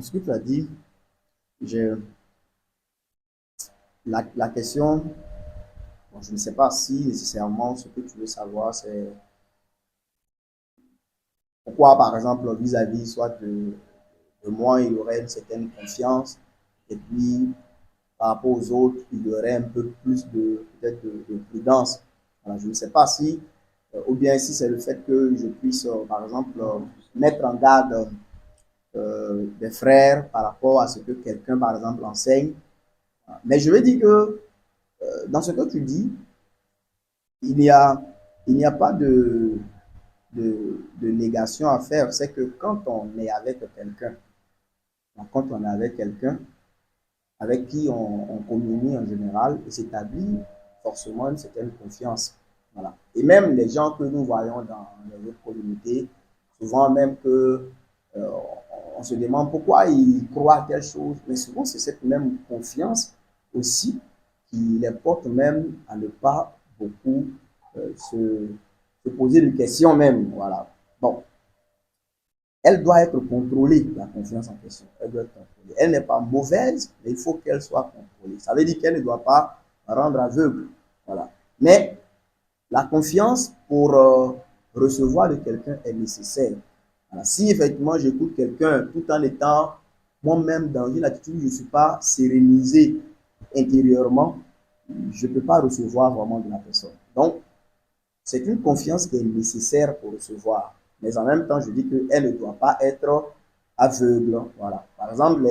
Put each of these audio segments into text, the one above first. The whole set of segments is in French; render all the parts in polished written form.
ce que tu as dit, j'ai la question, bon, je ne sais pas si nécessairement ce que tu veux savoir, c'est pourquoi, par exemple, vis-à-vis soit de moi, il y aurait une certaine confiance, et puis par rapport aux autres, il y aurait un peu plus de peut-être de prudence. Voilà, je ne sais pas si, ou bien si c'est le fait que je puisse, par exemple, mettre en garde des frères par rapport à ce que quelqu'un, par exemple, enseigne. Mais je veux dire que dans ce que tu dis, il n'y a, il n'y a pas de négation à faire. C'est que quand on est avec quelqu'un, quand on est avec quelqu'un avec qui on communie en général, il s'établit forcément une certaine confiance. Voilà. Et même les gens que nous voyons dans les autres communautés, souvent même que euh, on se demande pourquoi ils croient à telle chose, mais souvent c'est cette même confiance aussi qui les porte même à ne pas beaucoup se poser de questions même. Voilà. Bon, elle doit être contrôlée, la confiance en question. Elle doit être contrôlée. Elle n'est pas mauvaise, mais il faut qu'elle soit contrôlée. Ça veut dire qu'elle ne doit pas rendre aveugle. Voilà. Mais la confiance pour recevoir de quelqu'un est nécessaire. Voilà. Si effectivement j'écoute quelqu'un tout en étant moi-même dans une attitude où je ne suis pas sérénisé intérieurement, je ne peux pas recevoir vraiment de la personne. Donc, c'est une confiance qui est nécessaire pour recevoir. Mais en même temps, je dis qu'elle ne doit pas être aveugle. Voilà. Par exemple,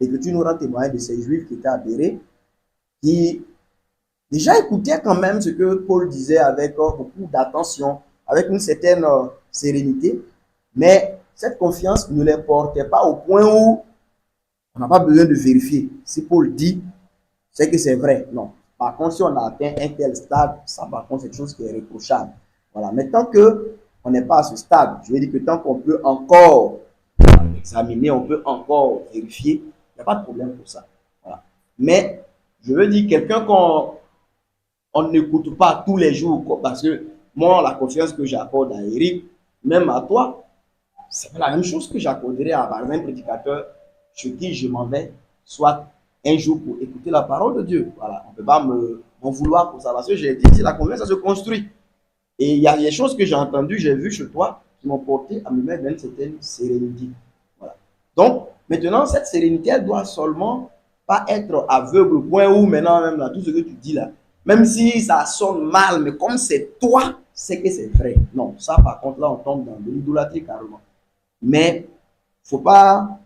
l'Écriture nous rend témoin de ces Juifs qui étaient à Bérée, qui déjà écoutaient quand même ce que Paul disait avec beaucoup d'attention, avec une certaine sérénité, mais cette confiance ne les portait pas au point où on n'a pas besoin de vérifier. Si Paul dit, c'est que c'est vrai. Non. Par contre, si on a atteint un tel stade, ça, par contre, c'est quelque chose qui est reprochable. Voilà. Mais tant qu'on n'est pas à ce stade, je veux dire que tant qu'on peut encore examiner, on peut encore vérifier, il n'y a pas de problème pour ça. Voilà. Mais, je veux dire, quelqu'un qu'on n'écoute pas tous les jours, parce que moi, la confiance que j'accorde à Eric, même à toi, c'est la même chose que j'accorderais à, par exemple, un prédicateur chez qui je m'en vais, soit un jour pour écouter la parole de Dieu. Voilà, on ne peut pas m'en vouloir pour ça, parce que j'ai dit, c'est la confiance, ça se construit. Et il y a des choses que j'ai entendues, j'ai vues chez toi, qui m'ont porté à me mettre dans une certaine sérénité. Voilà. Donc, maintenant, cette sérénité, elle doit seulement pas être aveugle au point où maintenant, même là, tout ce que tu dis là, même si ça sonne mal, mais comme c'est toi, c'est que c'est vrai. Non, ça par contre, là, on tombe dans de l'idolâtrie carrément. Mais faut pas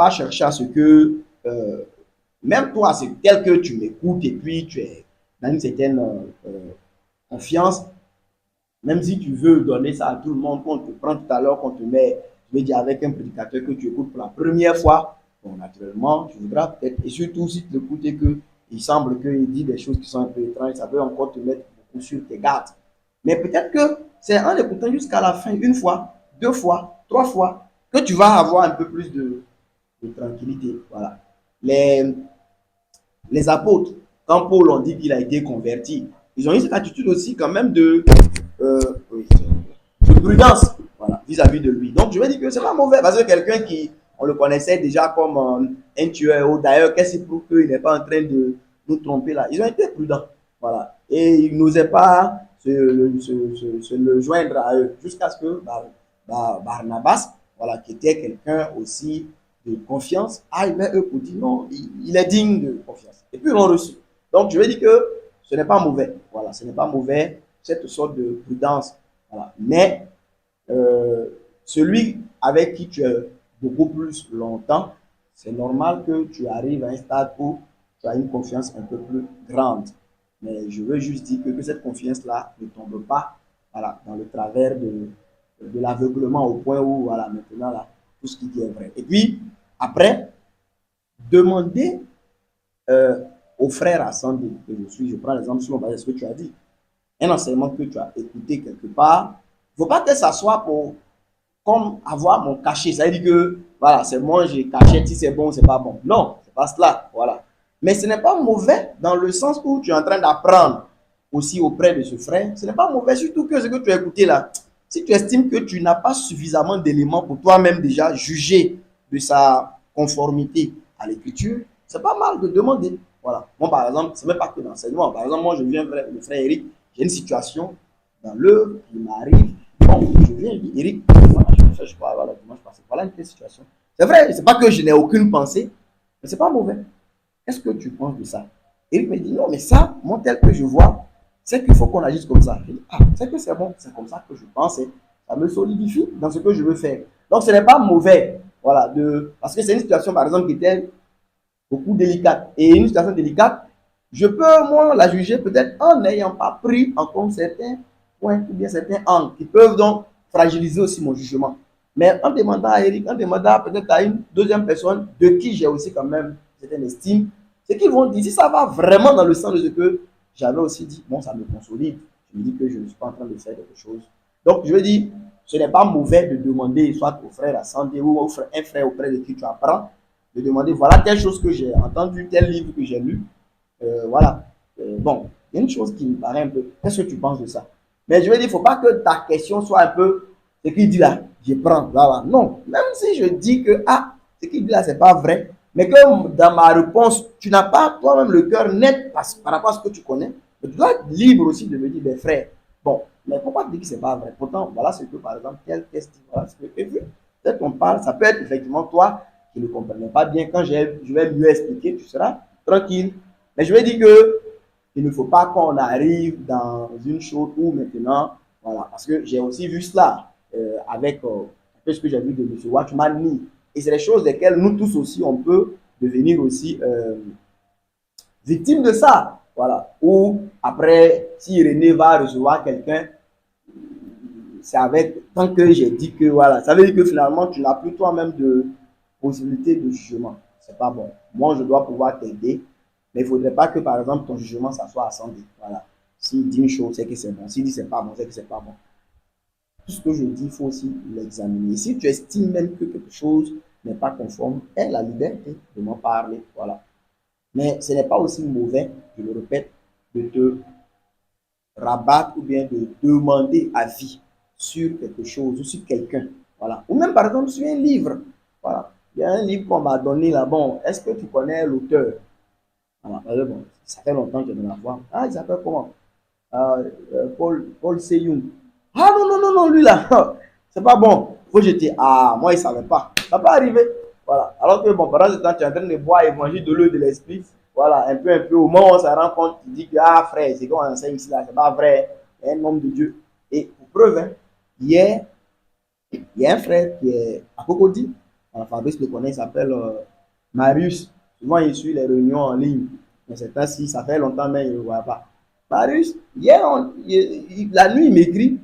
chercher à ce que même toi, c'est tel que tu m'écoutes et puis tu es dans une certaine confiance, même si tu veux donner ça à tout le monde, qu'on te prend tout à l'heure, qu'on te met, je vais dire, avec un prédicateur que tu écoutes pour la première fois, bon, naturellement, tu voudras peut-être, et surtout si tu l'écoutes et qu'il semble qu'il dit des choses qui sont un peu étranges, ça peut encore te mettre beaucoup sur tes gardes. Mais peut-être que c'est en écoutant jusqu'à la fin, une fois, deux fois, trois fois, que tu vas avoir un peu plus de tranquillité. Voilà. Les, les apôtres, quand Paul on dit qu'il a été converti, ils ont eu cette attitude aussi quand même oui, de prudence, voilà, vis-à-vis de lui. Donc je vais dire que c'est pas mauvais parce que quelqu'un qui, on le connaissait déjà comme un tueur, ou d'ailleurs, qu'est-ce qui prouve qu'il n'est pas en train de nous tromper là. Ils ont été prudents, voilà. Et ils n'osaient pas se joindre à eux jusqu'à ce que Barnabas, voilà, qui était quelqu'un aussi de confiance, aille vers eux pour dire non, il est digne de confiance. Et puis ils l'ont reçu. Donc je vais dire que ce n'est pas mauvais. Voilà, ce n'est pas mauvais, cette sorte de prudence. Voilà. Mais celui avec qui tu es beaucoup plus longtemps, c'est normal que tu arrives à un stade où tu as une confiance un peu plus grande. Mais je veux juste dire que cette confiance-là ne tombe pas, voilà, dans le travers de l'aveuglement au point où, voilà, maintenant, là, tout ce qui dit est vrai. Et puis, après, demander euh, aux frères assemblés que je suis, je prends l'exemple sur ce que tu as dit, un enseignement que tu as écouté quelque part, il ne faut pas que s'asseoir pour comme avoir mon cachet. Ça veut dire que, voilà, c'est moi, j'ai caché, si c'est bon, c'est pas bon. Non, c'est pas cela, voilà. Mais ce n'est pas mauvais dans le sens où tu es en train d'apprendre aussi auprès de ce frère. Ce n'est pas mauvais, surtout que ce que tu as écouté là, si tu estimes que tu n'as pas suffisamment d'éléments pour toi-même déjà juger de sa conformité à l'écriture, c'est pas mal de demander. Voilà. Moi, par exemple, c'est même pas que d'enseignement. Par exemple, moi, je viens, le frère Eric, j'ai une situation dans l'œuvre qui m'arrive. Bon, je viens, je dis, Eric, voilà, je sais pas, voilà, dimanche passé, voilà une telle situation. C'est vrai, c'est pas que je n'ai aucune pensée, mais c'est pas mauvais. Qu'est-ce que tu penses de ça? Eric me dit, non, mais ça, moi, tel que je vois, c'est qu'il faut qu'on agisse comme ça. Je dis, ah, c'est que c'est bon, c'est comme ça que je pense, et ça me solidifie dans ce que je veux faire. Donc, ce n'est pas mauvais, voilà, parce que c'est une situation, par exemple, qui était beaucoup délicate. Et une situation délicate, je peux, moi, la juger peut-être en n'ayant pas pris en compte certains points ou bien certains angles qui peuvent donc fragiliser aussi mon jugement. Mais en demandant à Eric, en demandant peut-être à une deuxième personne de qui j'ai aussi quand même certaine estime, c'est qu'ils vont dire, si ça va vraiment dans le sens de ce que j'avais aussi dit, bon, ça me consolide. Je me dis que je ne suis pas en train de faire quelque chose. Donc, je veux dire, ce n'est pas mauvais de demander, soit au frère Ascendé ou un frère auprès de qui tu apprends, de demander, voilà telle chose que j'ai entendu, tel livre que j'ai lu. Voilà. Bon, il y a une chose qui me paraît un peu, qu'est-ce que tu penses de ça? Mais je veux dire, il ne faut pas que ta question soit un peu, ce qu'il dit là, je prends, là. Non, même si je dis que, ah, ce qu'il dit là, ce n'est pas vrai, mais que dans ma réponse, tu n'as pas toi-même le cœur net par rapport à ce que tu connais, mais tu dois être libre aussi de me dire, ben frère, bon, mais pourquoi tu dis que ce n'est pas vrai? Pourtant, voilà ce que, par exemple, tel test, voilà ce que tu as vu. Peut-être qu'on parle, ça peut être effectivement toi qui ne comprenais pas bien. Quand je vais mieux expliquer, tu seras tranquille. Mais je vais dire que il ne faut pas qu'on arrive dans une chose où maintenant, voilà, parce que j'ai aussi vu cela avec un peu ce que j'ai vu de M. Watchman. Et c'est des choses desquelles nous tous aussi, on peut devenir aussi victime de ça. Voilà. Ou après, si René va recevoir quelqu'un, c'est avec, tant que j'ai dit que, voilà, ça veut dire que finalement, tu n'as plus toi-même de possibilité de jugement. C'est pas bon. Moi, je dois pouvoir t'aider, mais il ne faudrait pas que, par exemple, ton jugement, ça soit à 110. Voilà. S'il dit une chose, c'est que c'est bon. S'il dit c'est pas bon, c'est que c'est pas bon. Tout ce que je dis, il faut aussi l'examiner. Si tu estimes même que quelque chose n'est pas conforme, aie la liberté de m'en parler. Voilà. Mais ce n'est pas aussi mauvais, je le répète, de te rabattre ou bien de demander avis sur quelque chose ou sur quelqu'un. Voilà. Ou même, par exemple, sur un livre. Voilà. Il y a un livre qu'on m'a donné là. Bon, est-ce que tu connais l'auteur? Voilà. Bon, ça fait longtemps que je ne la vois. Ah, il s'appelle comment? Paul Seyung. Ah non, non, non, non, lui là, c'est pas bon. Faut jeter. Ah, moi, il ne savait pas. Ça peut arriver. Voilà. Alors que, bon, pendant ce temps, tu es en train de boire et manger de l'eau de l'esprit. Voilà, un peu. Au moment où on se rend compte, tu dis que, ah, frère, c'est qu'on enseigne ici là, c'est pas vrai. Il y a un homme de Dieu. Et pour preuve, hein, hier, il y a un frère qui est à Cocody. Fabrice le connaît, il s'appelle Marius. Souvent, il suit les réunions en ligne. Mais c'est ainsi, ça fait longtemps, mais il ne le voit pas. Marius, hier, la nuit, il m'écrit.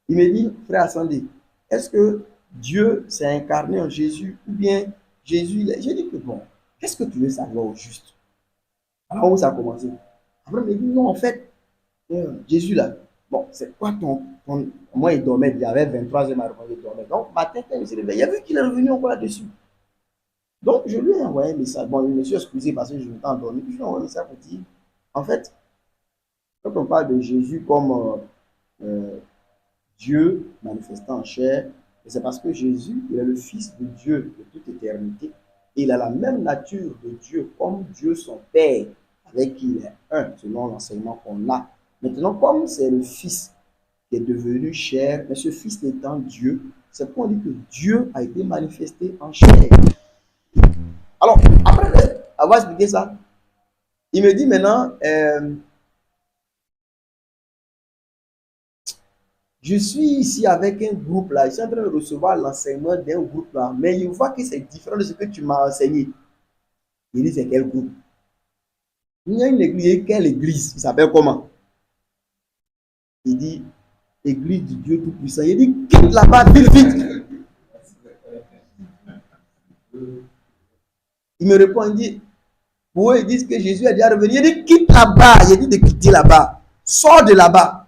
Il me dit, frère Ascendé, est-ce que Dieu s'est incarné en Jésus ou bien Jésus, j'ai dit que bon, qu'est-ce que tu veux savoir au juste? Alors où ça a commencé? Après, il me dit, non, en fait, Jésus là, bon, c'est quoi moi, il dormait, il avait 23 heures, il dormait. Donc, ma tête, il s'est réveillé, il a vu qu'il est revenu encore là-dessus. Donc, je lui ai envoyé un message. Bon, je me suis excusé parce que je m'étais endormi. Puis, je lui ai envoyé un message pour dire, en fait, quand on parle de Jésus comme Dieu manifesté en chair, c'est parce que Jésus, il est le Fils de Dieu de toute éternité. Et il a la même nature de Dieu comme Dieu son Père, avec qui il est un, selon l'enseignement qu'on a. Maintenant, comme c'est le Fils qui est devenu chair, mais ce Fils étant Dieu, c'est pour dire que Dieu a été manifesté en chair. Alors, après avoir expliqué ça, il me dit maintenant, je suis ici avec un groupe là, je suis en train de recevoir l'enseignement d'un groupe là, mais il voit que c'est différent de ce que tu m'as enseigné. Il dit, c'est quel groupe? Il y a une église, quelle église? Il s'appelle comment? Il dit, Église du Dieu Tout-Puissant. Il dit, quitte là-bas, vite, vite. Il me répond, il dit, pour eux, ils disent que Jésus est déjà revenu. Il dit, quitte là-bas. Il dit de quitter là-bas. Sors de là-bas.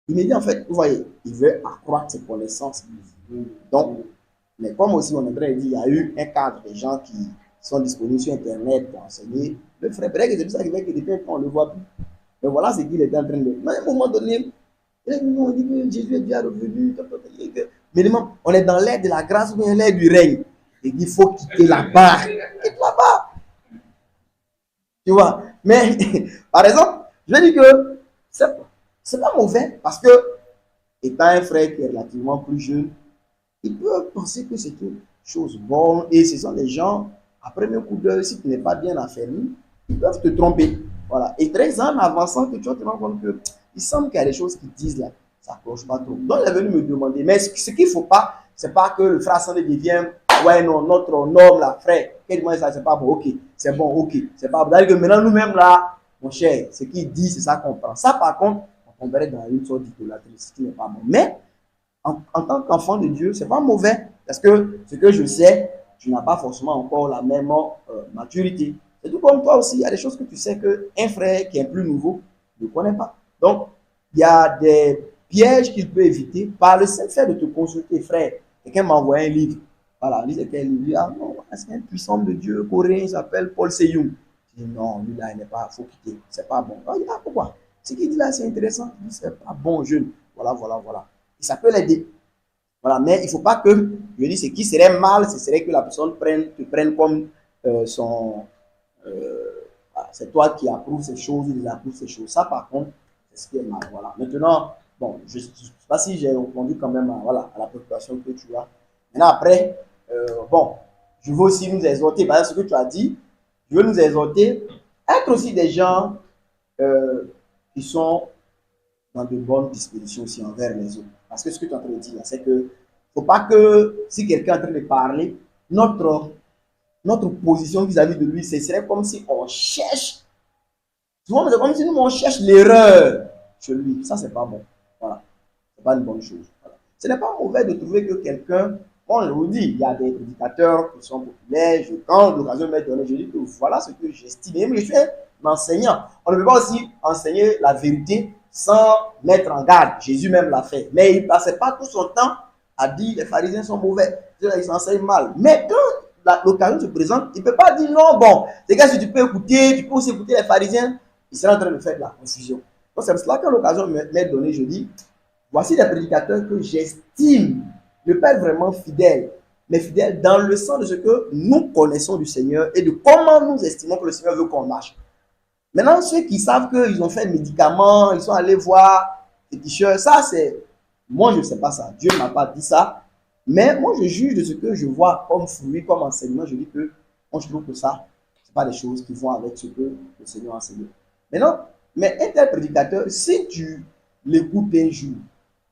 Il me dit, en fait, vous voyez, il veut accroître ses connaissances. Donc, mais comme aussi on aimerait dire, il y a eu un cadre de gens qui sont disponibles sur Internet pour enseigner. Le frère, peut-être que c'est pour ça qu'il fait que depuis on ne le voit plus. Mais voilà ce qu'il était en train de... Mais à un moment donné, on dit que Jésus est déjà revenu. Mais on est dans l'ère de la grâce ou bien l'ère du règne. Il dit, il faut quitter la barre. Quitte la barre. Tu vois. Mais, par exemple, je vais dire que c'est pas mauvais parce que, étant un frère qui est relativement plus jeune, il peut penser que c'est une chose bonne et ce sont des gens, à premier coup d'œil, si tu n'es pas bien affermi, ils peuvent te tromper. Voilà. Et 13 ans en avançant, que tu vas te rendre compte que il semble qu'il y a des choses qui disent là, ça ne cloche pas trop. Donc il est venu me demander, mais ce qu'il ne faut pas, c'est pas que le frère Sandé devienne, ouais, non, notre norme là, frère, quel ça, c'est pas bon, ok, c'est bon, ok, c'est pas bon. C'est-à-dire que maintenant nous-mêmes là, mon cher, ce qu'il dit, c'est ça qu'on prend. Ça par contre, on tomberait dans une sorte d'idolâtrie, ce qui n'est pas bon. Mais en tant qu'enfant de Dieu, c'est pas mauvais. Parce que ce que je sais, tu n'as pas forcément encore la même maturité. C'est tout comme toi aussi, il y a des choses que tu sais qu'un frère qui est plus nouveau ne connaît pas. Donc, il y a des pièges qu'il peut éviter par le seul fait de te consulter, frère. Quelqu'un m'a envoyé un livre. Voilà, il dit quel livre? Ah non, c'est un puissant de Dieu coréen, il s'appelle Paul Seyung. Je dis non, lui là, il n'est pas, il faut quitter, c'est pas bon. Ah, pourquoi? Ce qu'il dit là, c'est intéressant. Il dit, c'est pas bon, jeune. Voilà, voilà, voilà. Et ça peut l'aider. Voilà, mais il ne faut pas que, je dis, ce qui serait mal, ce serait que la personne te prenne comme son... voilà, c'est toi qui approuves ces choses, il approuve ces choses. Ça, par contre, c'est ce qui est mal. Voilà. Maintenant, bon, je ne sais pas si j'ai répondu quand même voilà, à la préoccupation que tu as. Maintenant, après, bon, je veux aussi nous exhorter, par exemple, ce que tu as dit, je veux nous exhorter à être aussi des gens qui sont dans de bonnes dispositions aussi envers les autres. Parce que ce que tu es en train de dire, c'est que ne faut pas que si quelqu'un est en train de parler, notre position vis-à-vis de lui, ce serait comme si on cherche, souvent c'est comme si nous on cherche l'erreur chez lui. Ça, c'est pas bon. Voilà. C'est pas une bonne chose. Voilà. Ce n'est pas mauvais de trouver que quelqu'un, bon, je vous dis, il y a des prédicateurs qui sont populaires, quand l'occasion m'est donnée, je dis que voilà ce que j'estime. Mais je suis un enseignant. On ne peut pas aussi enseigner la vérité sans mettre en garde. Jésus même l'a fait. Mais il ne passait pas tout son temps à dire les pharisiens sont mauvais, ils enseignent mal. Mais quand l'occasion se présente, il ne peut pas dire non, bon, c'est que si tu peux écouter, tu peux aussi écouter les pharisiens, il sera en train de faire de la confusion. Donc c'est pour cela que l'occasion m'est donnée, je dis, voici des prédicateurs que j'estime ne pas être vraiment fidèles, mais fidèles dans le sens de ce que nous connaissons du Seigneur et de comment nous estimons que le Seigneur veut qu'on marche. Maintenant, ceux qui savent qu'ils ont fait un médicament, ils sont allés voir les t-shirts, ça c'est... Moi, je ne sais pas ça. Dieu ne m'a pas dit ça. Mais moi, je juge de ce que je vois comme fruit, comme enseignement. Je dis que moi, je trouve que ça, ce n'est pas des choses qui vont avec ce que le Seigneur a enseigné. Maintenant, mais un tel prédicateur, si tu l'écoutes un jour,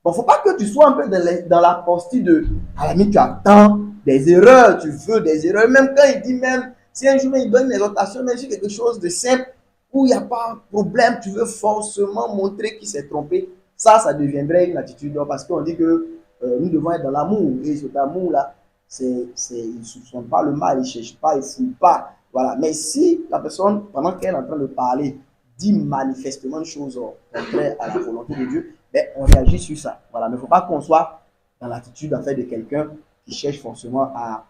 il ne faut pas que tu sois un peu dans la posture de, à la limite, tu attends des erreurs, tu veux des erreurs. Même quand il dit même, si un jour il donne une exhortation, même sur quelque chose de simple, où il n'y a pas de problème, tu veux forcément montrer qu'il s'est trompé, ça deviendrait une attitude. Parce qu'on dit que nous devons être dans l'amour. Et cet amour-là, ils ne soupçonnent pas le mal, ils ne cherchent pas, ils ne fouillent pas. Voilà. Mais si la personne, pendant qu'elle est en train de parler, dit manifestement une chose contraire à la volonté de Dieu, ben, on réagit sur ça. Voilà. Mais il ne faut pas qu'on soit dans l'attitude en fait, de quelqu'un qui cherche forcément à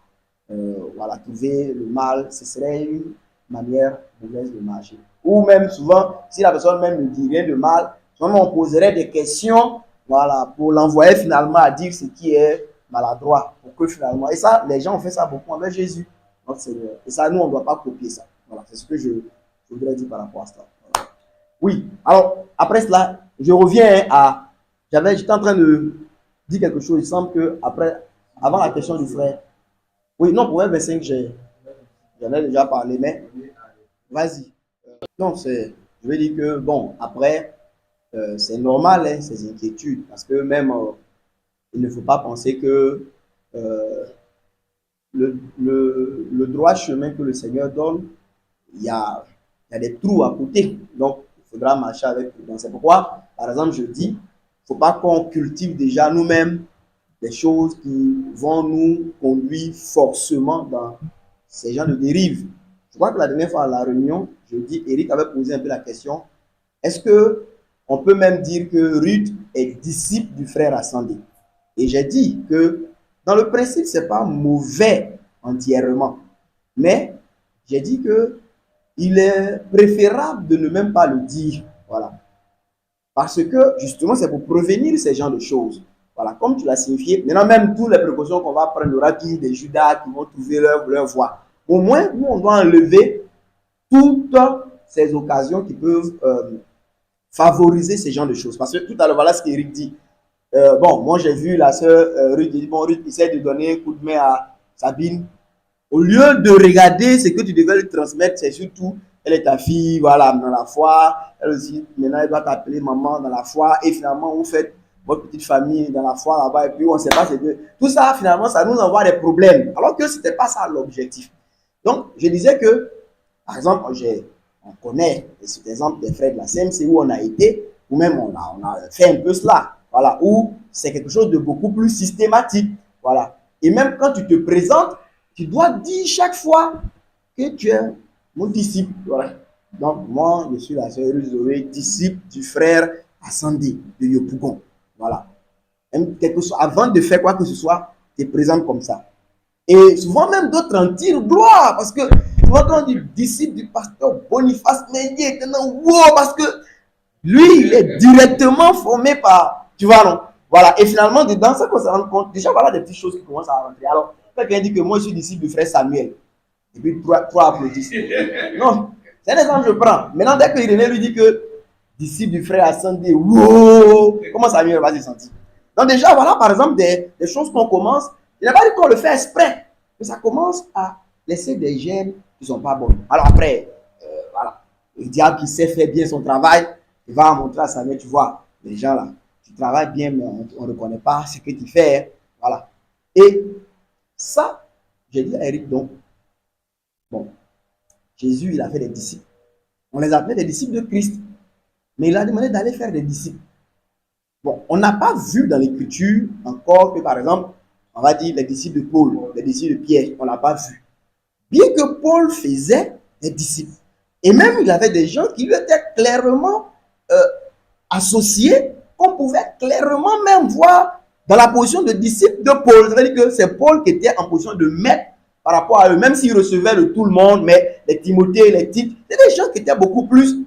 voilà, trouver le mal. Ce serait une manière mauvaise de marcher. Ou même souvent, si la personne même ne dit rien de mal, souvent on poserait des questions, voilà, pour l'envoyer finalement à dire ce qui est maladroit, pour que finalement, et ça, les gens ont fait ça beaucoup avec Jésus, notre Seigneur. Et ça, nous, on ne doit pas copier ça. Voilà, c'est ce que je voudrais dire par rapport à ça. Voilà. Oui, alors, après cela, je reviens à, j'étais en train de dire quelque chose, il semble que après, avant la question du frère, oui, non, pour 25, j'en ai déjà parlé, mais vas-y. Non, je veux dire que, bon, après, c'est normal, hein, ces inquiétudes, parce que même, il ne faut pas penser que le droit chemin que le Seigneur donne, il y a des trous à côté. Donc, il faudra marcher avec prudence. C'est pourquoi, par exemple, je dis, il ne faut pas qu'on cultive déjà nous-mêmes des choses qui vont nous conduire forcément dans ces genres de dérives. Je crois que la dernière fois à la réunion, je dis, Eric avait posé un peu la question, est-ce que on peut même dire que Ruth est disciple du frère ascendé? Et j'ai dit que dans le principe, ce n'est pas mauvais entièrement. Mais j'ai dit que il est préférable de ne même pas le dire. Voilà. Parce que justement, c'est pour prévenir ces genres de choses. Voilà, comme tu l'as signifié. Maintenant, même toutes les précautions qu'on va prendre, il y aura toujours des Judas qui vont trouver leur voie. Au moins, nous, on doit enlever toutes ces occasions qui peuvent favoriser ce genre de choses. Parce que tout à l'heure, voilà ce qu'Éric dit. Bon, moi, j'ai vu la sœur Ruth, dit, bon, Ruth essaie de donner un coup de main à Sabine. Au lieu de regarder ce que tu devais lui transmettre, c'est surtout, elle est ta fille, voilà, dans la foi. Elle aussi, maintenant, elle doit t'appeler maman dans la foi. Et finalement, vous faites votre petite famille dans la foi là-bas. Et puis, on ne sait pas ce que. Tout ça, finalement, ça nous envoie des problèmes. Alors que ce n'était pas ça l'objectif. Donc, je disais que, par exemple, on connaît cet exemple des frères de la CMC où on a été, ou même on a fait un peu cela. Voilà, où c'est quelque chose de beaucoup plus systématique. Voilà. Et même quand tu te présentes, tu dois dire chaque fois que tu es mon disciple. Voilà. Donc, moi, je suis la sœur Zoé, disciple du frère Asandi de Yopougon. Voilà. Même quelque chose, avant de faire quoi que ce soit, tu te présentes comme ça. Et souvent, même d'autres en tirent gloire. Parce que souvent, quand on dit disciple du pasteur Boniface Mendier, wow, parce que lui, il est directement formé par. Tu vois, non? Voilà. Et finalement, dedans, ça qu'on se rend compte, déjà, voilà des petites choses qui commencent à rentrer. Alors, quelqu'un dit que moi, je suis disciple du frère Samuel. Et puis, trois applaudissent. Non, c'est un exemple que je prends. Maintenant, dès que Irénée lui dit que disciple du frère Ascendé, wow, comment Samuel va se sentir? Donc, déjà, voilà, par exemple, des choses qu'on commence. Il n'a pas dit qu'on le fait exprès. Mais ça commence à laisser des gènes qui ne sont pas bons. Alors, après, voilà, le diable qui sait faire bien son travail, il va montrer à Samuel, tu vois, les gens là, tu travailles bien, mais on ne reconnaît pas ce que tu fais. Voilà. Et ça, j'ai dit à Eric, donc, bon, Jésus, il a fait des disciples. On les appelait des disciples de Christ. Mais il a demandé d'aller faire des disciples. Bon, on n'a pas vu dans l'écriture encore que, par exemple, on va dire les disciples de Paul, les disciples de Pierre, on n'a pas vu. Bien que Paul faisait des disciples. Et même, il avait des gens qui lui étaient clairement associés, qu'on pouvait clairement même voir dans la position de disciple de Paul. C'est-à-dire que c'est Paul qui était en position de maître par rapport à eux, même s'il recevait de tout le monde, mais les Timothée, les Tites, c'est des gens qui étaient beaucoup plus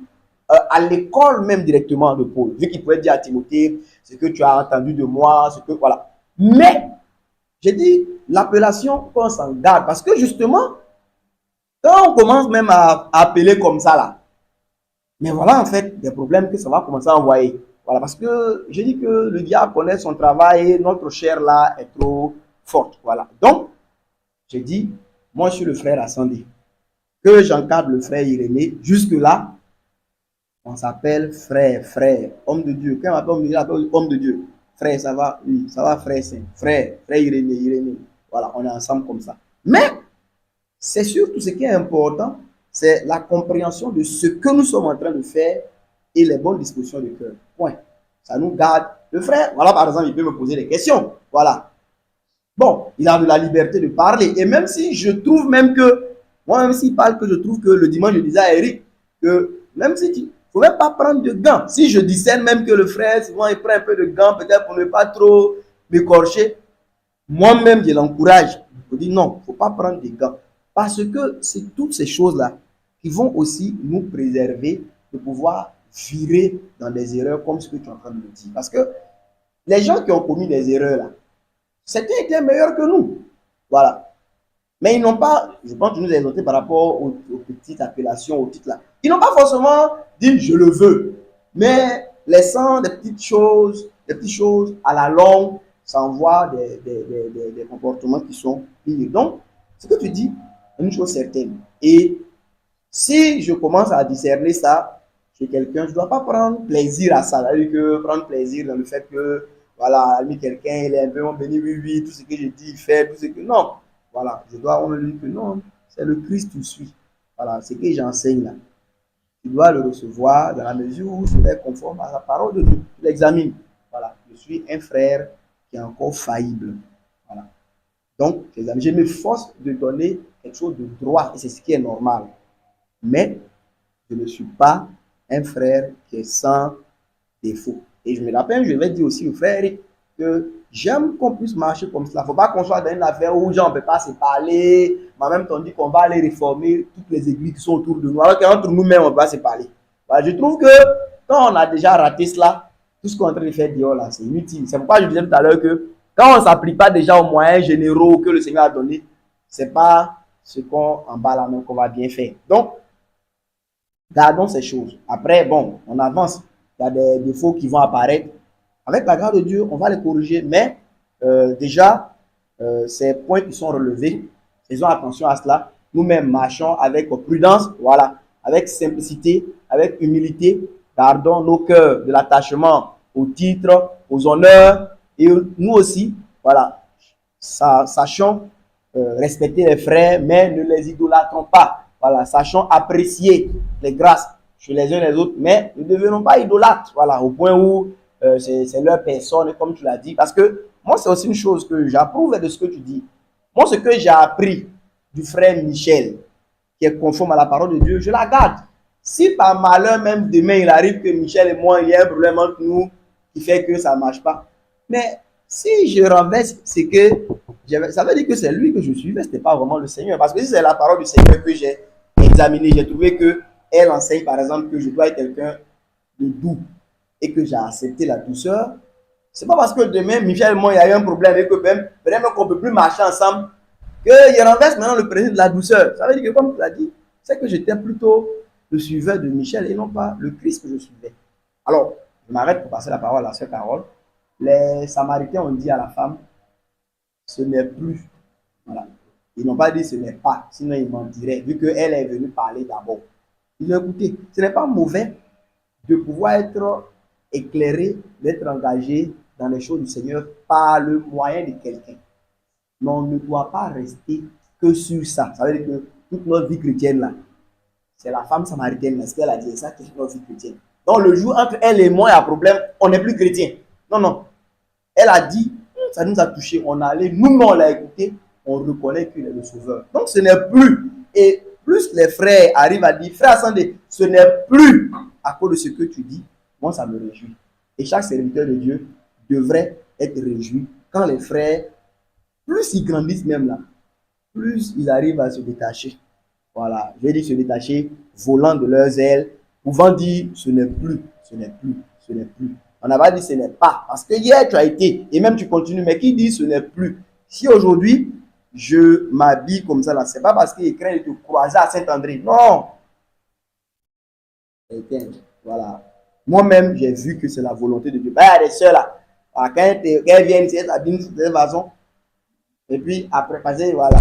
à l'école même directement de Paul, vu qu'il pouvait dire à Timothée ce que tu as entendu de moi, ce que voilà. Mais j'ai dit l'appellation qu'on s'en garde, parce que justement, quand on commence même à appeler comme ça là, mais voilà en fait des problèmes que ça va commencer à envoyer. Voilà, parce que je dis que le diable connaît son travail et notre chair là est trop forte. Voilà. Donc, j'ai dit, moi je suis le frère Ascendé. Que j'encadre le frère Irénée, jusque-là, on s'appelle frère, homme de Dieu. Quand on m'appelle homme de Dieu, on m'appelle homme de Dieu. Frère, ça va? Oui, ça va, frère Saint. Frère Irénée. Voilà, on est ensemble comme ça. Mais, c'est surtout ce qui est important, c'est la compréhension de ce que nous sommes en train de faire et les bonnes dispositions du cœur. Point. Ça nous garde. Le frère, voilà, par exemple, il peut me poser des questions. Voilà. Bon, il a de la liberté de parler. Et même si je trouve même que, moi, même s'il parle que je trouve que le dimanche, je disais à Eric, que même si tu ne faut même pas prendre de gants. Si je discerne même que le frère, souvent, il prend un peu de gants, peut-être pour ne pas trop m'écorcher, moi-même, je l'encourage. Je dis non, il ne faut pas prendre des gants. Parce que c'est toutes ces choses-là qui vont aussi nous préserver de pouvoir virer dans des erreurs comme ce que tu es en train de me dire. Parce que les gens qui ont commis des erreurs là, certains étaient meilleurs que nous. Voilà. Mais ils n'ont pas, je pense que nous exhorter par rapport aux petites appellations, aux titres là. Ils n'ont pas forcément dit je le veux. Mais laissant des petites choses à la longue, ça envoie des comportements qui sont pires. Donc, ce que tu dis est une chose certaine. Et si je commence à discerner ça chez quelqu'un, je ne dois pas prendre plaisir à ça. C'est-à-dire que prendre plaisir dans le fait que, voilà, lui, quelqu'un, il est un peu béni, oui, tout ce que je dis, il fait, tout ce que. Non. Voilà, je dois lui dire que non, c'est le Christ que tu suis. Voilà, ce que j'enseigne là. Tu dois le recevoir dans la mesure où c'est conforme à la parole de Dieu. Tu l'examines. Voilà, je suis un frère qui est encore faillible. Voilà. Donc, je m'efforce de donner quelque chose de droit et c'est ce qui est normal. Mais je ne suis pas un frère qui est sans défaut. Et je me rappelle, je vais dire aussi au frère Eric que j'aime qu'on puisse marcher comme cela. Il ne faut pas qu'on soit dans une affaire où gens ne peuvent pas se parler. Mais en même temps, on dit qu'on va aller réformer toutes les églises qui sont autour de nous. Alors qu'entre nous-mêmes, on ne peut pas se parler. Voilà, je trouve que quand on a déjà raté cela, tout ce qu'on est en train de faire dehors là, c'est inutile. C'est pourquoi je disais tout à l'heure que quand on ne s'applique pas déjà aux moyens généraux que le Seigneur a donnés, ce n'est pas ce qu'on en bas la main qu'on va bien faire. Donc, gardons ces choses. Après, bon, on avance. Il y a des défauts qui vont apparaître. Avec la grâce de Dieu, on va les corriger. Mais déjà, ces points qui sont relevés, faisons attention à cela. Nous-mêmes marchons avec prudence, voilà, avec simplicité, avec humilité. Gardons nos cœurs de l'attachement aux titres, aux honneurs. Et nous aussi, voilà, sachons respecter les frères, mais ne les idolâtrons pas. Voilà, sachons apprécier les grâces chez les uns et les autres, mais ne devenons pas idolâtres, voilà, au point où c'est leur personne, comme tu l'as dit. Parce que moi, c'est aussi une chose que j'approuve de ce que tu dis. Moi, ce que j'ai appris du frère Michel, qui est conforme à la parole de Dieu, je la garde. Si par malheur, même demain, il arrive que Michel et moi, il y a un problème entre nous qui fait que ça ne marche pas, mais si je renverse, c'est que ça veut dire que c'est lui que je suivais, ce n'était pas vraiment le Seigneur. Parce que si c'est la parole du Seigneur que j'ai examinée, j'ai trouvé qu'elle enseigne, par exemple, que je dois être quelqu'un de doux et que j'ai accepté la douceur. C'est pas parce que demain, Michel et moi, il y a eu un problème et que même qu'on ne peut plus marcher ensemble, qu'il renverse maintenant le principe de la douceur. Ça veut dire que, comme tu l'as dit, c'est que j'étais plutôt le suiveur de Michel et non pas le Christ que je suivais. Alors, je m'arrête pour passer la parole à la sœur Carole. Les Samaritains ont dit à la femme, ce n'est plus. Voilà. Ils n'ont pas dit ce n'est pas, sinon ils mentiraient, vu qu'elle est venue parler d'abord. Ils ont écouté. Ce n'est pas mauvais de pouvoir être éclairé, d'être engagé dans les choses du Seigneur par le moyen de quelqu'un. Mais on ne doit pas rester que sur ça. Ça veut dire que toute notre vie chrétienne là, c'est la femme samaritaine, est-ce qu'elle a dit ça, toute notre vie chrétienne. Donc le jour entre elle et moi, il y a un problème, on n'est plus chrétien. Non, non. Elle a dit, ça nous a touché, on a allé, nous, on l'a écouté, on reconnaît qu'il est le sauveur. Donc ce n'est plus, et plus les frères arrivent à dire, frère Sandé, ce n'est plus à cause de ce que tu dis, moi ça me réjouit. Et chaque serviteur de Dieu devrait être réjoui quand les frères, plus ils grandissent même là, plus ils arrivent à se détacher. Voilà, je vais dire se détacher, volant de leurs ailes, pouvant dire ce n'est plus, ce n'est plus, ce n'est plus. On n'a pas dit ce n'est pas, parce que hier tu as été, et même tu continues, mais qui dit ce n'est plus? Si aujourd'hui, je m'habille comme ça, là, c'est pas parce qu'il craint de te croiser à Saint-André, non. Voilà. Moi-même, j'ai vu que c'est la volonté de Dieu. Il y a des sœurs là, quand elles viennent, elles s'habillent de cette façon, et puis après, voilà,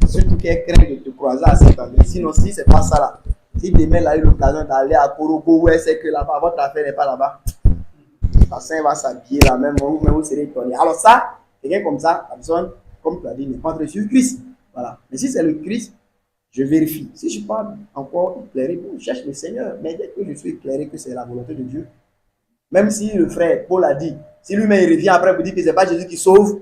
surtout qu'elles craignent de te croiser à Saint-André. Sinon, si c'est pas ça là, si demain elle a eu l'occasion d'aller à Korogo, où elle sait que là-bas, votre affaire n'est pas là-bas, elle va s'habiller là même, vous serez étonné. Alors ça, quelqu'un comme ça, la personne, comme tu as dit, n'est pas entre sur Christ. Voilà. Mais si c'est le Christ, je vérifie. Si je ne suis pas encore éclairé, je cherche le Seigneur. Mais dès que je suis éclairé que c'est la volonté de Dieu, même si le frère Paul a dit, si lui-même il revient après pour dire que ce n'est pas Jésus qui sauve,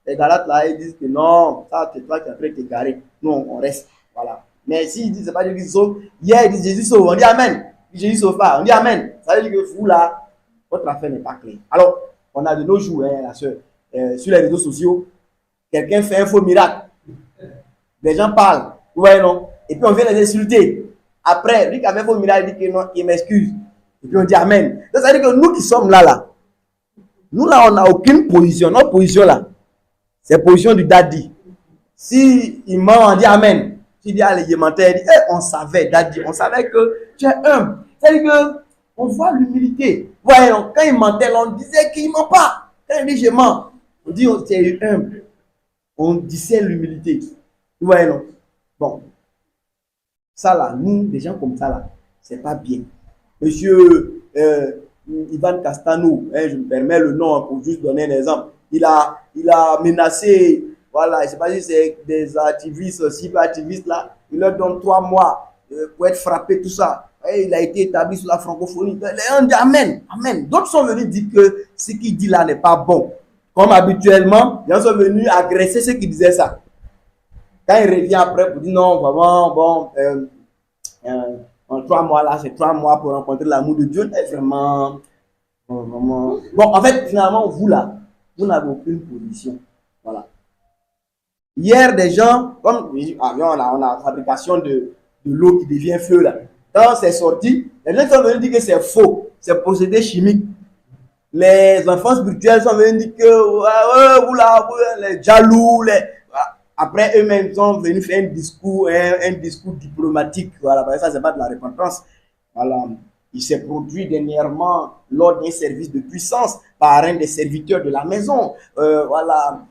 les Galates là, ils disent que non, ça c'est toi qui es en train de t'égarer. Nous, on reste. Voilà. Mais s'ils disent que ce n'est pas Jésus qui sauve, hier ils disent Jésus sauve, on dit Amen. Jésus sauve pas, on dit Amen. Ça veut dire que vous là, votre affaire n'est pas claire. Alors, on a de nos jours, hein, la soeur, sur les réseaux sociaux, quelqu'un fait un faux miracle. Les gens parlent, vous voyez non? Et puis on vient les insulter. Après, lui qui avait un faux miracle, il dit que non, il m'excuse. Et puis on dit Amen. Donc, ça veut dire que nous qui sommes là, nous là, on n'a aucune position. Notre position là, c'est la position du daddy. Si il ment, on dit Amen. Il dit à l'élémentaire, il dit, on savait, daddy, on savait que tu es humble. C'est-à-dire que on voit l'humilité. Voyons, quand il mentait, on disait qu'il ne ment pas. Quand il dit je mens, on dit on est humble. On disait l'humilité. Voyons. Bon. Ça là, nous, des gens comme ça là, c'est pas bien. Monsieur Ivan Castano, je me permets le nom pour juste donner un exemple. Il a menacé, voilà, je ne sais pas si c'est des activistes, cyber-activistes là, il leur donne 3 mois pour être frappé, tout ça. Et il a été établi sur la francophonie. On dit Amen, Amen. D'autres sont venus dire que ce qu'il dit là n'est pas bon. Comme habituellement, ils sont venus agresser ceux qui disaient ça. Quand il revient après pour dire non, vraiment, bon, en 3 mois là, c'est 3 mois pour rencontrer l'amour de Dieu. Mais vraiment. Bon, en fait, finalement, vous là, vous n'avez aucune position. Voilà. Hier, des gens, comme on a la fabrication de l'eau qui devient feu là. Quand c'est sorti, les gens sont venus dire que c'est faux, c'est procédé chimique. Les enfants spirituels sont venus dire que vous là, les jaloux, après eux-mêmes sont venus faire un discours diplomatique. Voilà, parce que ça, c'est pas de la repentance. Voilà. Il s'est produit dernièrement lors d'un service de puissance par un des serviteurs de la maison. Voilà.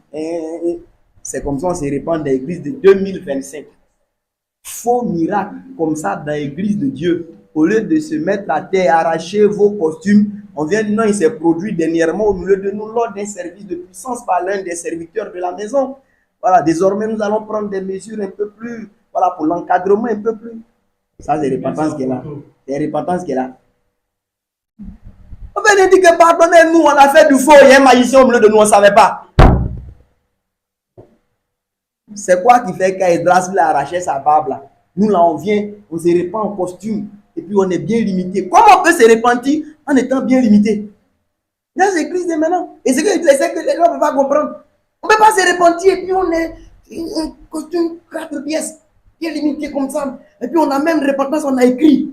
C'est comme ça qu'on se répand dans l'église de 2025. Faux miracle comme ça dans l'église de Dieu. Au lieu de se mettre à terre, arracher vos costumes, on vient non, il s'est produit dernièrement au milieu de nous lors d'un service de puissance par l'un des serviteurs de la maison. Voilà, désormais nous allons prendre des mesures un peu plus, voilà, pour l'encadrement un peu plus. Ça, c'est repentance qui est là. C'est repentance qui est là. On vient de dire que pardonnez-nous, on a fait du faux, il y a un magicien au milieu de nous, on ne savait pas. C'est quoi qui fait qu'Esdras a arraché sa barbe là? Nous là, on vient, on se répand en costume, et puis on est bien limité. Comment on peut se repentir en étant bien limité? Il y a ces crises de maintenant. Et c'est que les gens ne peuvent pas comprendre. On ne peut pas se repentir, et puis on est un costume 4 pièces, bien limité comme ça. Et puis on a même repentance, on a écrit.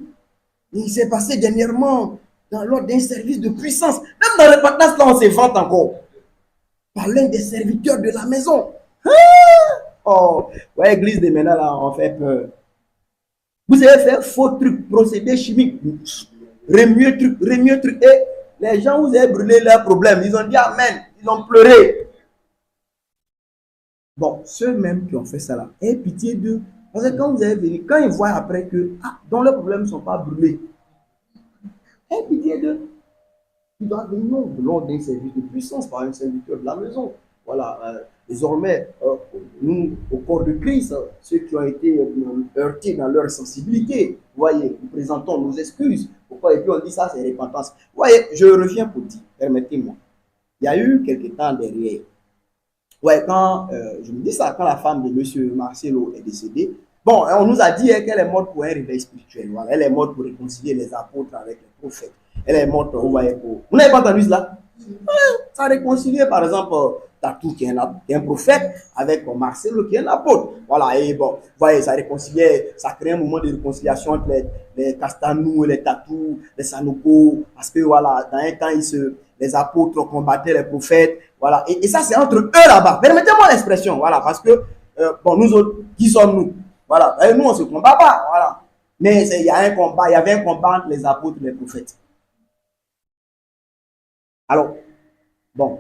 Et il s'est passé dernièrement lors d'un service de puissance. Même dans repentance, là, on se vante encore. Par l'un des serviteurs de la maison. Oh, ouais, église de maintenant, là, on fait peur. Vous avez fait faux trucs, procédés chimiques, remuer truc. Et les gens, vous avez brûlé leurs problèmes. Ils ont dit Amen. Ils ont pleuré. Bon, ceux-mêmes qui ont fait ça là, ayez pitié d'eux. Parce que quand vous avez venu, quand ils voient après que, dont leurs problèmes ne sont pas brûlés, ayez pitié d'eux. Ils doivent venir lors d'un service de puissance par un serviteur de la maison. Voilà. Désormais, nous, au corps de Christ, ceux qui ont été heurtés dans leur sensibilité, vous voyez, nous présentons nos excuses. Pourquoi? Et puis on dit ça, c'est repentance. Vous voyez, je reviens pour dire, permettez-moi. Il y a eu quelque temps derrière. Ouais, quand je me dis ça, quand la femme de M. Marcelo est décédée, bon, on nous a dit qu'elle est morte pour un réveil spirituel. Voilà, elle est morte pour réconcilier les apôtres avec les prophètes. Elle est morte, vous voyez, pour. Vous n'avez pas entendu cela? Ça a réconcilié, par exemple, Tatou qui est un prophète avec Marcelo qui est un apôtre. Voilà, et bon, vous voyez, ça réconciliait, ça crée un moment de réconciliation entre les Castanou, les Tatou, les Sanogo, parce que voilà, dans un temps, les apôtres combattaient les prophètes, voilà, et ça c'est entre eux là-bas. Permettez-moi l'expression, voilà, parce que, bon, nous autres, qui sommes-nous? Voilà, et nous on se combat pas, voilà. Mais il y a un combat, il y avait un combat entre les apôtres et les prophètes. Alors, bon,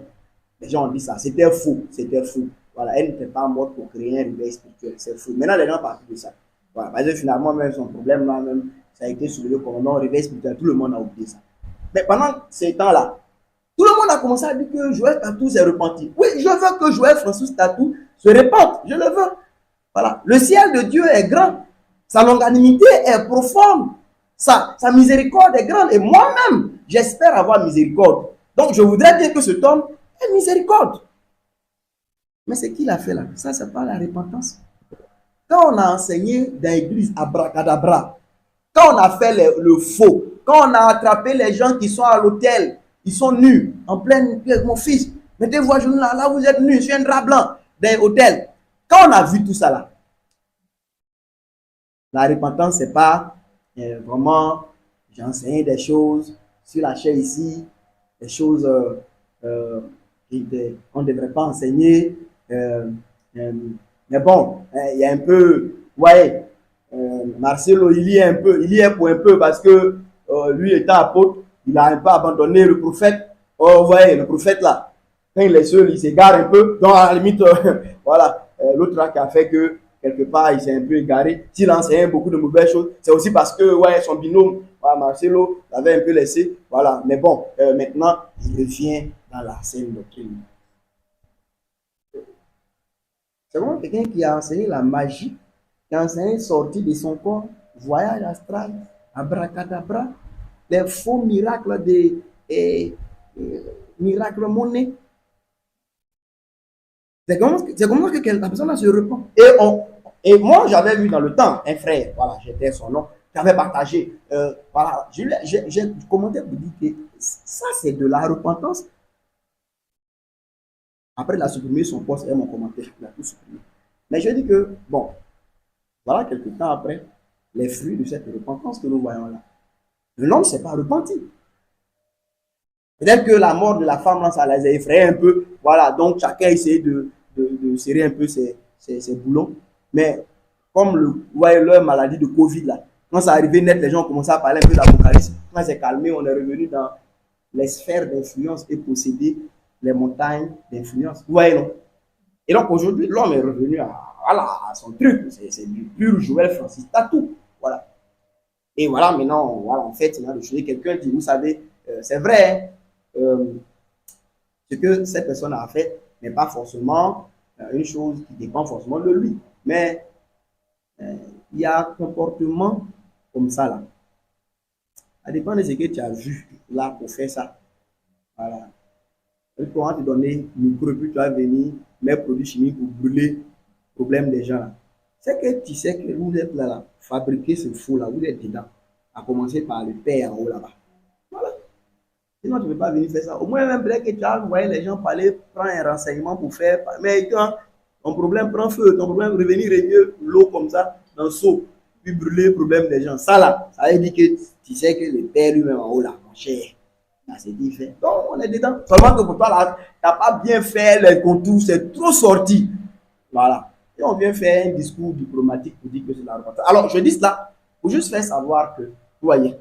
les gens ont dit ça, c'était faux, c'était faux. Voilà, elle n'était pas morte pour créer un réveil spirituel, c'est faux. Maintenant, les gens parlent de ça. Voilà, parce que finalement, même son problème là, même, ça a été soulevé comme non, réveil spirituel, tout le monde a oublié ça. Mais pendant ces temps-là, tout le monde a commencé à dire que Joël Tatou s'est repenti. Oui, je veux que Joël Francis Tatou se repente, je le veux. Voilà, le ciel de Dieu est grand, sa longanimité est profonde, sa miséricorde est grande, et moi-même, j'espère avoir miséricorde. Donc, je voudrais bien que cet homme ait miséricorde. Mais ce qu'il a fait là, ça, c'est pas la repentance. Quand on a enseigné dans l'église abracadabra, quand on a fait le faux, quand on a attrapé les gens qui sont à l'hôtel, ils sont nus, en pleine pièce, mon fils, mettez-vous à genoux là, là vous êtes nus, sur un drap blanc, dans l'hôtel. Quand on a vu tout ça là, la repentance, c'est pas vraiment, j'ai enseigné des choses sur la chair ici, des choses qu'on ne devrait pas enseigner. Mais bon, il y a un peu, ouais, Marcelo, il y est pour un peu parce que lui étant apôtre, il a un peu abandonné le prophète. Oh, vous voyez, le prophète là, quand il est seul, il s'égare un peu. Donc, à la limite, voilà, l'autre là qui a fait que quelque part, il s'est un peu égaré. S'il enseignait beaucoup de mauvaises choses, c'est aussi parce que ouais, son binôme, voilà, Marcelo, l'avait un peu laissé. Voilà, mais bon, maintenant, il revient dans la saine doctrine. C'est vraiment quelqu'un qui a enseigné la magie, qui a enseigné sortie de son corps, voyage astral, abracadabra, les faux miracles miracles monnaie. C'est comme ça que la personne se répand. Et moi, j'avais vu dans le temps un frère, voilà, j'étais son nom, qui avait partagé, voilà, j'ai commenté pour dire que ça, c'est de la repentance. Après, il a supprimé son poste et mon commentaire, il a tout supprimé. Mais je dis que, bon, voilà, quelques temps après, les fruits de cette repentance que nous voyons là. L'homme ne s'est pas repenti. Peut-être que la mort de la femme, là, ça les a effrayés un peu. Voilà, donc chacun essayait de serrer un peu ses boulons. Mais comme leur maladie de Covid, là, quand ça arrivait net, les gens commençaient à parler un peu d'apocalypse. Quand c'est calmé, on est revenu dans les sphères d'influence et posséder les montagnes d'influence. Vous voyez, non? Et donc aujourd'hui, l'homme est revenu à son truc. C'est du pur Joël Francis Tatou. Voilà. Et voilà, maintenant, voilà, en fait, il y a de choses. Quelqu'un dit, vous savez, c'est vrai, ce que cette personne a fait n'est pas forcément une chose qui dépend forcément de lui. Mais il y a un comportement comme ça là. Ça dépend de ce que tu as vu là pour faire ça. Voilà. On va te donner micro, puis tu vas venir mettre produits chimiques pour brûler le problème des gens là. C'est que tu sais que vous êtes là, fabriquer ce faux là, vous êtes dedans. À commencer par le père en haut là-bas. Voilà. Sinon, tu ne peux pas venir faire ça. Au moins, même peut-être que tu as envoyé les gens parler, prendre un renseignement pour faire. Mais quand ton problème prend feu, ton problème revenir et mieux l'eau comme ça, dans le seau, puis brûler le problème des gens. Ça là, ça veut dire que tu sais que le père lui-même en haut là, mon cher, là c'est différent. Donc, on est dedans. Seulement que pour toi là, tu n'as pas bien fait les contours, c'est trop sorti. Voilà. Et on vient faire un discours diplomatique pour dire que c'est la reportage. Alors, je dis cela pour juste faire savoir que, vous voyez,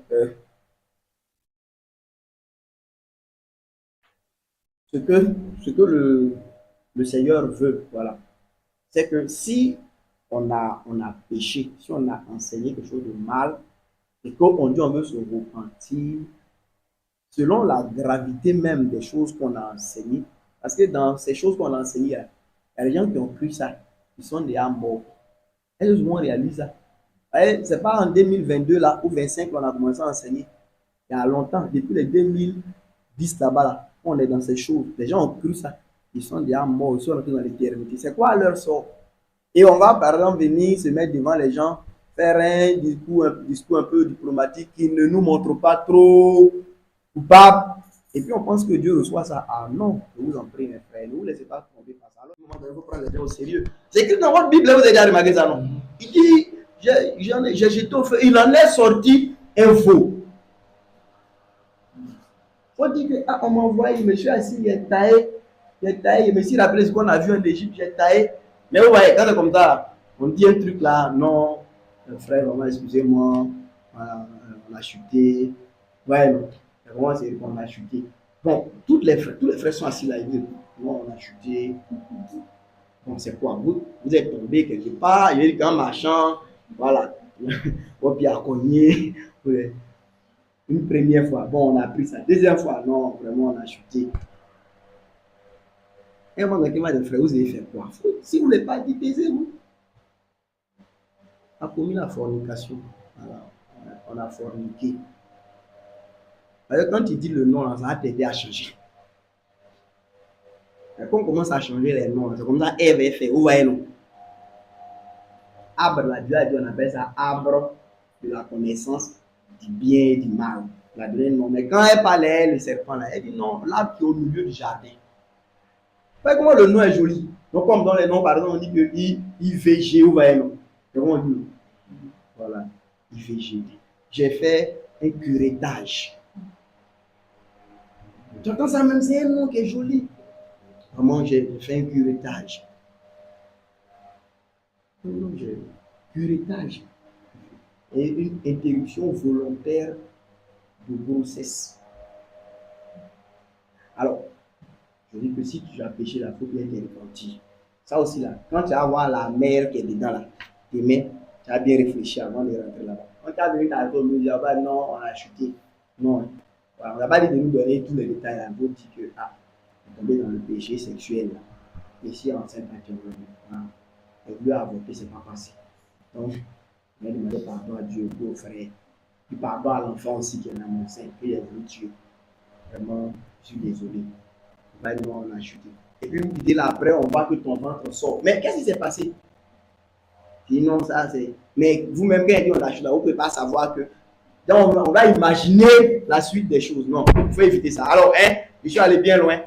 ce que, ce que le Seigneur veut, voilà, c'est que si on a péché, si on a enseigné quelque chose de mal, et qu'on dit on veut se repentir, selon la gravité même des choses qu'on a enseignées, parce que dans ces choses qu'on a enseignées, il y a des gens qui ont cru ça, ils sont déjà morts. Est-ce que on réalise ça? C'est pas en 2022 là, ou 25 qu'on a commencé à enseigner. Il y a longtemps, depuis les 2010 là-bas, là, on est dans ces choses. Les gens ont cru ça. Ils sont déjà morts, ils sont rentrés dans l'éternité. C'est quoi leur sort? Et on va par exemple venir se mettre devant les gens, faire un discours un peu diplomatique qui ne nous montre pas trop coupables. Et puis on pense que Dieu reçoit ça. Ah non, je vous en prie, mes frères, ne vous laissez pas tromper par ça. Alors, il faut prendre les gens au sérieux. C'est écrit dans votre Bible, vous avez déjà remarqué ça, non? Il dit, j'ai jeté au feu, il en est sorti un faux. Il faut dire que, ah, on m'a envoyé, je me suis assis, il est taillé, je me suis rappelé ce qu'on a vu en Égypte, j'ai taillé. Mais vous voyez, quand c'est comme ça, on dit un truc là, non, frère, vraiment, excusez-moi, on a chuté. Ouais, non, vraiment, c'est qu'on a chuté. Bon, tous les frères sont assis là, ils disent, non, on a chuté. Bon, c'est quoi? Vous êtes tombé quelque part, il y a eu un marchand, voilà. Au pied à cogner. Ouais. Une première fois, bon, on a pris ça. Deuxième fois, non, vraiment, on a chuté. Et moi, quand il frère, vous avez fait quoi? Si vous ne l'avez pas dit, taisez-vous. On a commis la fornication. Voilà. On a forniqué. Alors, quand tu dis le nom, ça va t'aider à changer. Et quand on commence à changer les noms, c'est comme ça, Ève est fait. Vous voyez, non? Arbre, là, Dieu a dit, on appelle ça arbre de la connaissance du bien et du mal. La donné nom. Mais quand elle parlait, le serpent, là, elle dit non, l'arbre qui est au milieu du jardin. Vous voyez comment le nom est joli. Donc, comme dans les noms, par exemple, on dit que IVG, vous voyez, non? C'est comment on dit? Voilà, IVG. J'ai fait un curettage. Tu entends ça même, c'est un nom qui est joli. Vraiment, j'ai fait un curettage. Curettage. Et une interruption volontaire de grossesse. Alors, je dis que si tu as péché, il faut bien te repentir. Ça aussi là, quand tu vas voir la mère qui est dedans là, tes mains, tu as bien réfléchi avant de rentrer là-bas. Quand tu as venu ta nous dire, bah, non, on a chuté. Non. Voilà, on n'a pas dit de nous donner tous les détails là, pour dire que, ah, on est tombé dans le péché sexuel là. Et si enceinte, tu as voulu avorter, c'est pas passé. Donc, on a demandé pardon à Dieu, au frère. Puis pardon à l'enfant aussi qui est dans mon sein, qui est voulu tuer. Vraiment, je suis désolé. Vraiment, on a chuté. Et puis, vous dites là, après, on voit que ton ventre sort. Mais qu'est-ce qui s'est passé? Sinon, ça, c'est. Mais vous-même, quand on a chuté, vous ne pouvez pas savoir que. Donc, on va imaginer la suite des choses. Non, il faut éviter ça. Alors, je suis allé bien loin.